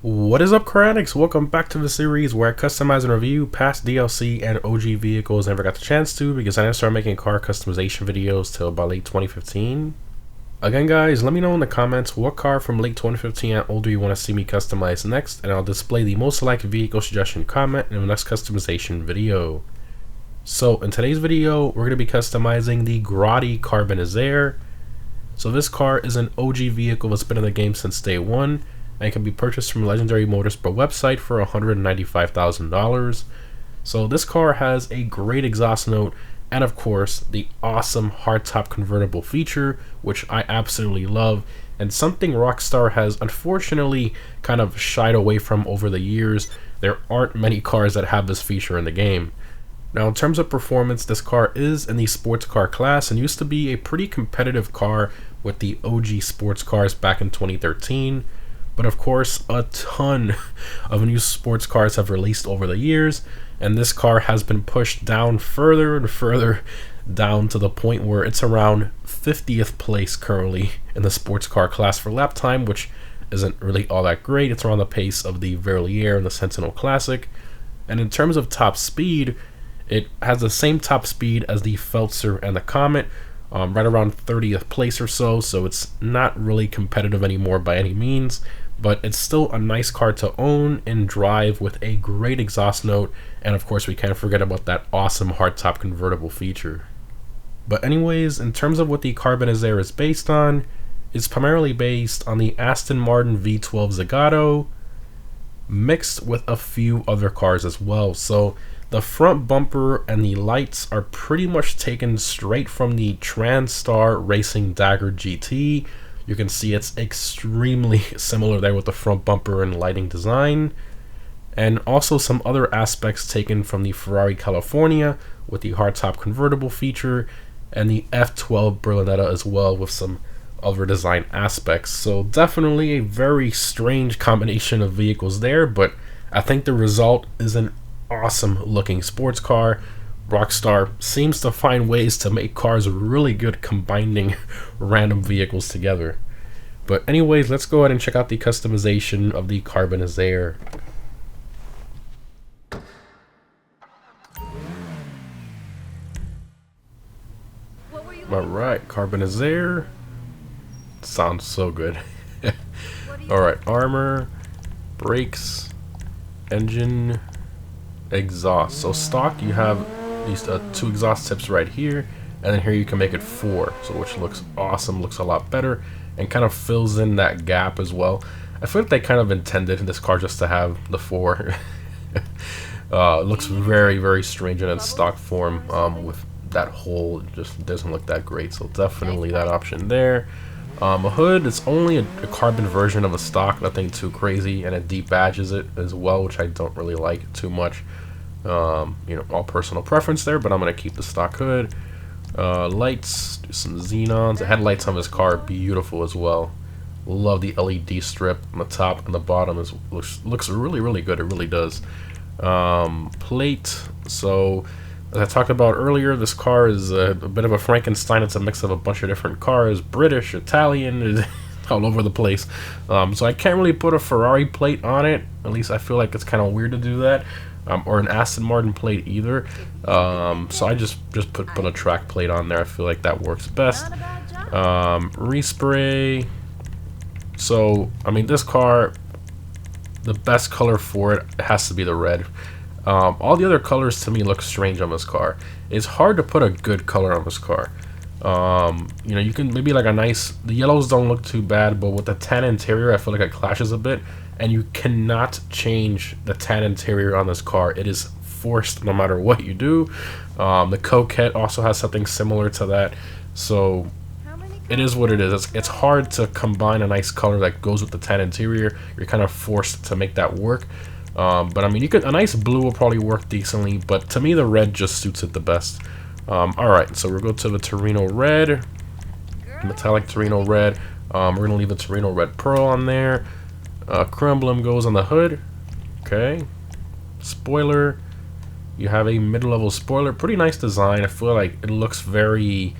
What is up, Critics? Welcome back to the series where I customize and review past DLC and OG vehicles I never got the chance to because I didn't start making car customization videos till about late 2015. Again, guys, let me know in the comments what car from late 2015 and older you want to see me customize next, and I'll display the most liked vehicle suggestion comment in the next customization video. So in today's video, we're going to be customizing the Grotti Carbonizzare. So this car is an OG vehicle that's been in the game since day one, and can be purchased from Legendary Motorsport website for $195,000. So this car has a great exhaust note and of course the awesome hardtop convertible feature, which I absolutely love, and something Rockstar has unfortunately kind of shied away from over the years. There aren't many cars that have this feature in the game. Now in terms of performance, this car is in the sports car class and used to be a pretty competitive car with the OG sports cars back in 2013. But of course, a ton of new sports cars have released over the years, and this car has been pushed down further and further down to the point where it's around 50th place currently in the sports car class for lap time, which isn't really all that great. It's around the pace of the Verlier and the Sentinel Classic. And in terms of top speed, it has the same top speed as the Feltzer and the Comet, right around 30th place or so, so it's not really competitive anymore by any means. But it's still a nice car to own and drive with a great exhaust note, and of course we can't forget about that awesome hardtop convertible feature. But anyways, in terms of what the Carbonizzare is based on, it's primarily based on the Aston Martin V12 Zagato, mixed with a few other cars as well. So the front bumper and the lights are pretty much taken straight from the TranStar Racing Dagger GT. You can see it's extremely similar there with the front bumper and lighting design, and also some other aspects taken from the Ferrari California with the hardtop convertible feature, and the F12 Berlinetta as well with some other design aspects. So definitely a very strange combination of vehicles there, but I think the result is an awesome looking sports car. Rockstar seems to find ways to make cars really good combining random vehicles together. But anyways, let's go ahead and check out the customization of the Carbonizzare. Alright, Carbonizzare. Sounds so good. Alright, armor, brakes, engine, exhaust. So stock, you have these two exhaust tips right here, and then here you can make it 4, so which looks awesome, looks a lot better, and kind of fills in that gap as well. I feel like they kind of intended this car just to have the 4. It looks very, very strange in its stock form, with that hole. It just doesn't look that great, so definitely that option there. A hood, it's only a carbon version of a stock, nothing too crazy, and it debadges it as well, which I don't really like too much. You know, all personal preference there, but I'm going to keep the stock hood. Lights, do some xenons. The headlights on this car are beautiful as well. Love the LED strip on the top and the bottom. Looks really, really good. It really does. Plate. So, as I talked about earlier, this car is a bit of a Frankenstein. It's a mix of a bunch of different cars, British, Italian, all over the place. So I can't really put a Ferrari plate on it. At least I feel like it's kind of weird to do that. Or an Aston Martin plate either. So I just put a track plate on there. I feel like that works best. Respray. So, I mean, this car, the best color for it has to be the red. All the other colors to me look strange on this car. It's hard to put a good color on this car. You know, you can maybe like a nice, the yellows don't look too bad, but with the tan interior I feel like it clashes a bit, and you cannot change the tan interior on this car. It is forced no matter what you do. The Coquette also has something similar to that, so it is what it is. It's hard to combine a nice color that goes with the tan interior. You're kind of forced to make that work. But I mean, a nice blue will probably work decently, but to me the red just suits it the best. Alright, so we'll go to the Torino Red, metallic Torino Red. We're going to leave the Torino Red Pearl on there. Chrome emblem goes on the hood. Okay. Spoiler. You have a mid-level spoiler. Pretty nice design. I feel like it looks very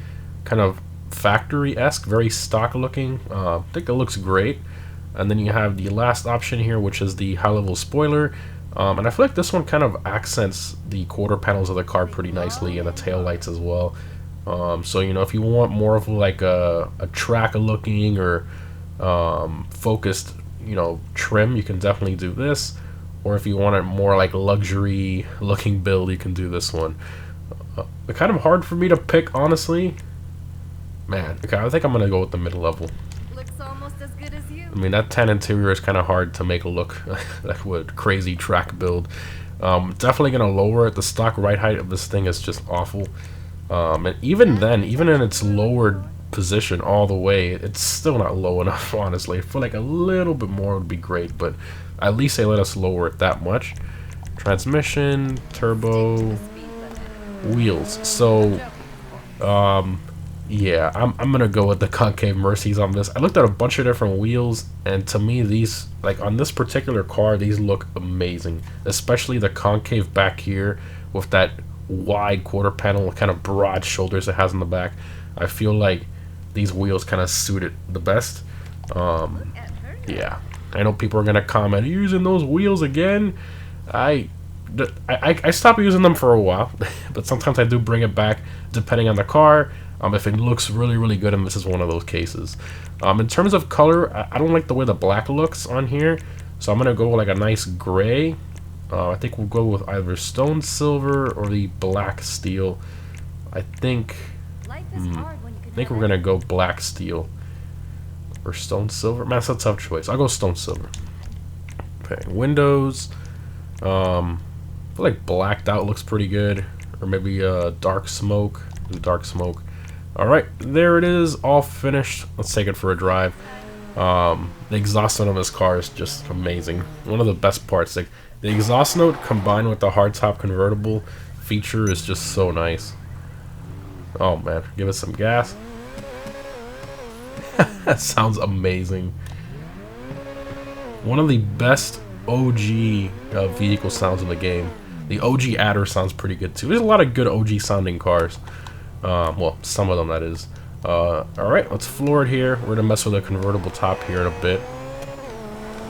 kind of factory-esque, very stock looking. I think it looks great. And then you have the last option here, which is the high level spoiler. And I feel like this one kind of accents the quarter panels of the car pretty nicely, and the tail lights as well. So you know, if you want more of like a track looking or focused, you know, trim, you can definitely do this. Or if you want a more like luxury looking build, you can do this one. It's kind of hard for me to pick, honestly. Man, okay, I think I'm gonna go with the mid level. Looks almost as good as you. I mean, that 10 interior is kind of hard to make a look like what crazy track build. Definitely gonna lower it. The stock ride height of this thing is just awful. And even then, even in its lowered position all the way, it's still not low enough, honestly. I feel like a little bit more would be great, but at least they let us lower it that much. Transmission, turbo, wheels. So, yeah, I'm gonna go with the concave Mercies on this. I looked at a bunch of different wheels, and to me, these, like on this particular car, these look amazing. Especially the concave back here with that wide quarter panel, kind of broad shoulders it has in the back. I feel like these wheels kind of suit it the best. Yeah, I know people are gonna comment, "You're using those wheels again?" I stopped using them for a while, but sometimes I do bring it back depending on the car. If it looks really, really good, and this is one of those cases. In terms of color, I don't like the way the black looks on here, so I'm gonna go with like a nice gray. I think we'll go with either stone silver or the black steel. I think we're gonna go black steel or stone silver. Man, that's a tough choice. I'll go stone silver. Okay, windows. I feel like blacked out looks pretty good, or maybe dark smoke. Do dark smoke. All right, there it is, all finished. Let's take it for a drive. The exhaust note of this car is just amazing. One of the best parts. Like the exhaust note combined with the hardtop convertible feature is just so nice. Oh man, give it some gas. That sounds amazing. One of the best OG vehicle sounds in the game. The OG Adder sounds pretty good too. There's a lot of good OG sounding cars. Well, some of them, that is. Alright, let's floor it here. We're gonna mess with the convertible top here in a bit.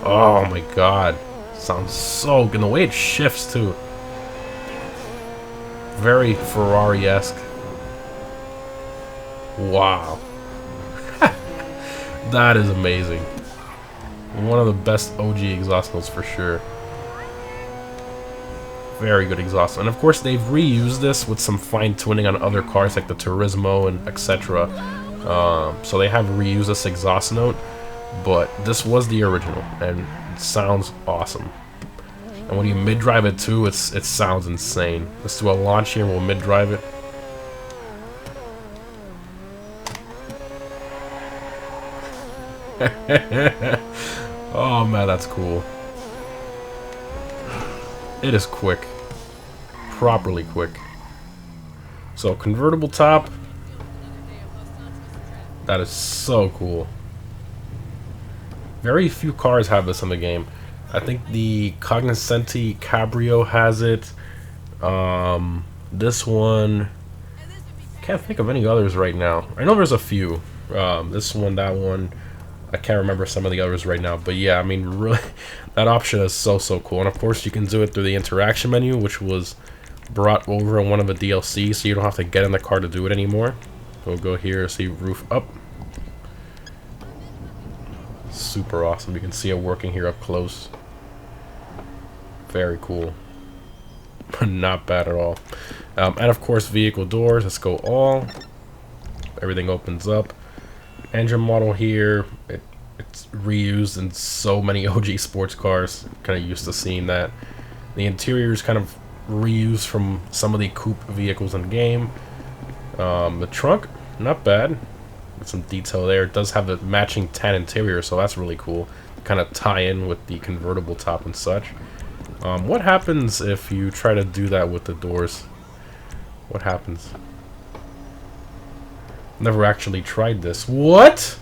Oh my god. Sounds so good. The way it shifts too. Very Ferrari-esque. Wow. That is amazing. One of the best OG exhaust notes for sure. Very good exhaust. And of course they've reused this with some fine-tuning on other cars like the Turismo and etc. So they have reused this exhaust note, but this was the original and it sounds awesome. And when you mid-drive it too, it sounds insane. Let's do a launch here and we'll mid-drive it. Oh man, that's cool. It is quick. Properly quick. So, convertible top. That is so cool. Very few cars have this in the game. I think the Cognoscenti Cabrio has it. This one... Can't think of any others right now. I know there's a few. This one, that one. I can't remember some of the others right now, but yeah, I mean, really, that option is so cool. And of course, you can do it through the interaction menu, which was brought over in one of the DLCs, so you don't have to get in the car to do it anymore. We'll go here, see roof up. Super awesome. You can see it working here up close. Very cool. Not bad at all. And of course, vehicle doors. Let's go all. Everything opens up. Engine model here, it's reused in so many OG sports cars. Kind of used to seeing that. The interior is kind of reused from some of the coupe vehicles in the game. The trunk, not bad. With some detail there. It does have the matching tan interior, so that's really cool. Kind of tie in with the convertible top and such. What happens if you try to do that with the doors? What happens? Never actually tried this. What?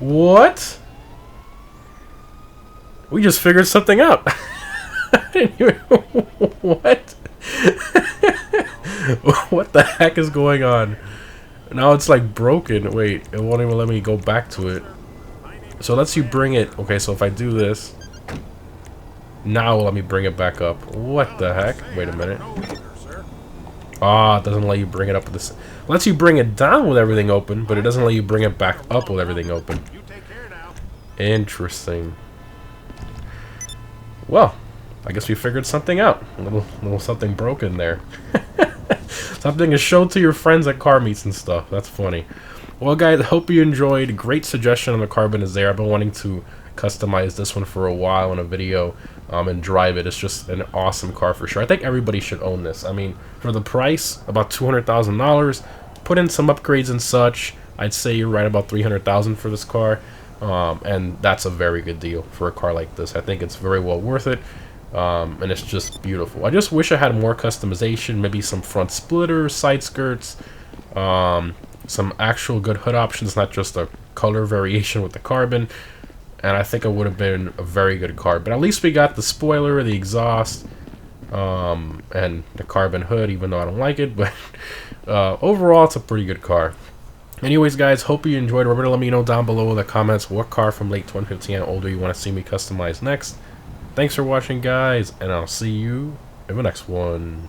What? We just figured something out. What? What the heck is going on? Now it's like broken. Wait, it won't even let me go back to it. So it lets you bring it. Okay, so if I do this, now let me bring it back up. What the heck? Wait a minute. Ah, it doesn't let you bring it up with this. Lets you bring it down with everything open, but it doesn't let you bring it back up with everything open. Interesting. Well, I guess we figured something out. A little something broken there. Something to show to your friends at car meets and stuff. That's funny. Well, guys, I hope you enjoyed. Great suggestion on the Carbonizzare. I've been wanting to customize this one for a while in a video and drive it. It's just an awesome car for sure. I think everybody should own this. I mean, for the price, about $200,000, put in some upgrades and such, I'd say you're right about $300,000 for this car. And that's a very good deal for a car like this. I think it's very well worth it. And it's just beautiful. I just wish I had more customization, maybe some front splitters, side skirts, some actual good hood options, not just a color variation with the carbon. And I think it would have been a very good car. But at least we got the spoiler, the exhaust, and the carbon hood, even though I don't like it. But overall, it's a pretty good car. Anyways, guys, hope you enjoyed. Remember to let me know down below in the comments what car from late 2015 and older you want to see me customize next. Thanks for watching, guys, and I'll see you in the next one.